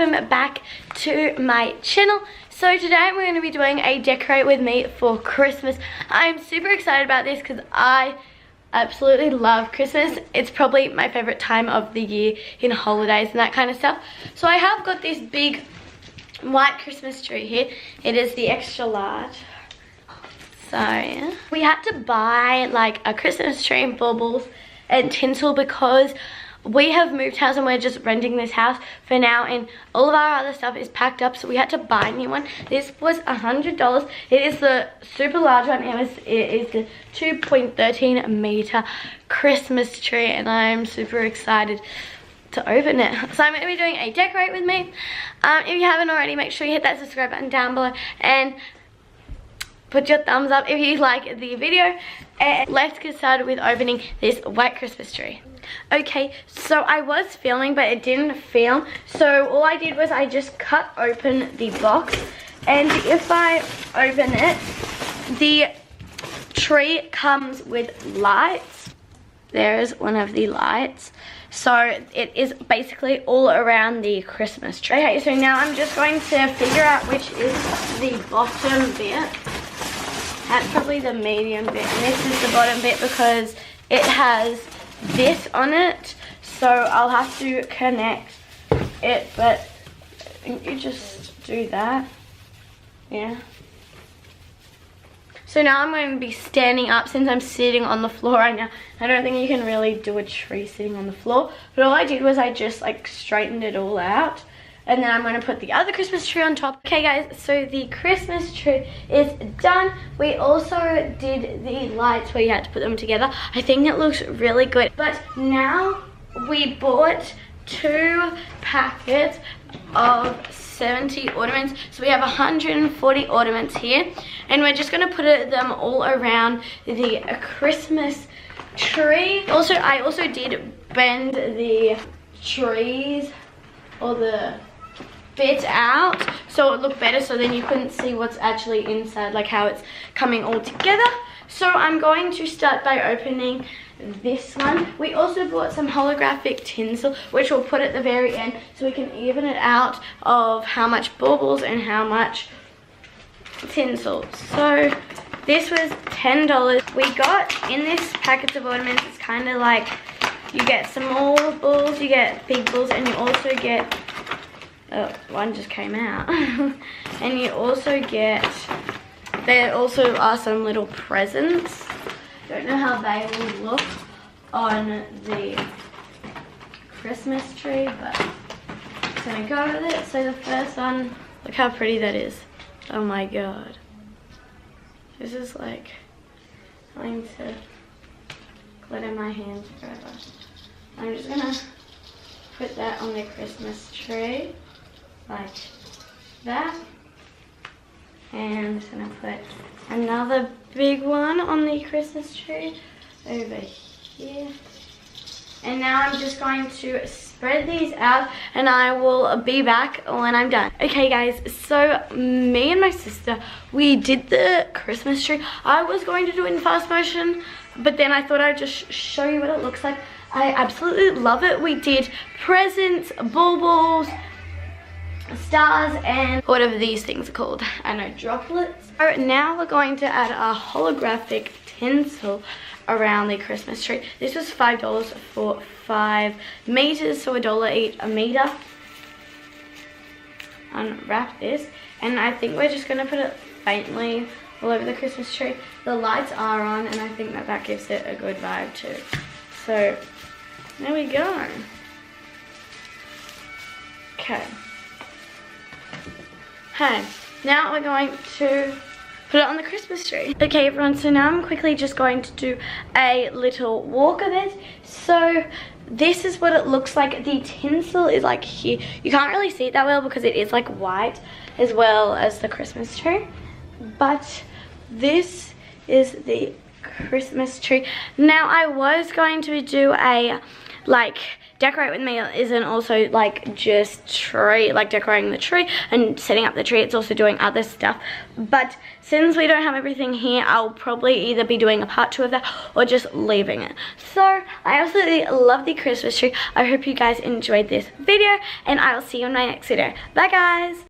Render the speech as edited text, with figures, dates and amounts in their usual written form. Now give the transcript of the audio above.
welcome back to my channel. So today we're going to be doing a decorate with me for Christmas. I'm super excited about this because I absolutely love Christmas. It's probably my favorite time of the year in holidays and that kind of stuff. So I have got this big white Christmas tree here. It is the extra large. So yeah, we had to buy like a Christmas tree and baubles and tinsel because we have moved house and we're just renting this house for now, and all of our other stuff is packed up, so we had to buy a new one. This was $100. It is the super large one. It is the 2.13 meter Christmas tree, and I'm super excited to open it. So I'm going to be doing a decorate with me. If you haven't already, make sure you hit that subscribe button down below and put your thumbs up if you like the video, and let's get started with opening this white Christmas tree. Okay, so I was filming but it didn't film, so all I did was I just cut open the box, and if I open it, the tree comes with lights. There's one of the lights. So it is basically all around the Christmas tree. Okay, so now I'm just going to figure out which is the bottom bit. That's probably the medium bit, and this is the bottom bit because it has this on it, so I'll have to connect it, but you just do that. Yeah. So now I'm going to be standing up since I'm sitting on the floor right now. I don't think you can really do a tree sitting on the floor, but all I did was I just like straightened it all out. And then I'm going to put the other Christmas tree on top. Okay guys, so the Christmas tree is done. We also did the lights where you had to put them together. I think it looks really good. But now we bought 2 packets of 70 ornaments. So we have 140 ornaments here. And we're just going to put them all around the Christmas tree. Also, I also did bend the trees or the bit out so it looked better, so then you couldn't see what's actually inside, like how it's coming all together. So I'm going to start by opening this one. We also bought some holographic tinsel, which we'll put at the very end so we can even it out of how much baubles and how much tinsel. So this was $10. We got in this packet of ornaments, it's kind of like you get small balls, you get big balls, and you also get, oh, one just came out. And you also get, there also are some little presents. Don't know how they will look on the Christmas tree, but I'm gonna go with it. So the first one, look how pretty that is. Oh my god. This is like going to glitter my hands forever. I'm just gonna put that on the Christmas tree like that, and I'm just gonna put another big one on the Christmas tree over here, and now I'm just going to spread these out and I will be back when I'm done. Okay guys, so me and my sister, we did the Christmas tree. I was going to do it in fast motion, but then I thought I'd just show you what it looks like. I absolutely love it. We did presents, baubles, stars, and whatever these things are called. I know, droplets. So now we're going to add our holographic tinsel around the Christmas tree. This was $5 for 5 meters, so $1 each a meter. Unwrap this, and I think we're just gonna put it faintly all over the Christmas tree. The lights are on, and I think that gives it a good vibe too. So there we go. Okay. Hey, now we're going to put it on the Christmas tree. Okay everyone, so now I'm quickly just going to do a little walk of it. So this is what it looks like. The tinsel is like here. You can't really see it that well because it is like white as well as the Christmas tree. But this is the Christmas tree. Now I was going to do a like decorate with me isn't also like just tree, like decorating the tree and setting up the tree. It's also doing other stuff. But since we don't have everything here, I'll probably either be doing a part 2 of that or just leaving it. So I absolutely love the Christmas tree. I hope you guys enjoyed this video, and I will see you in my next video. Bye guys.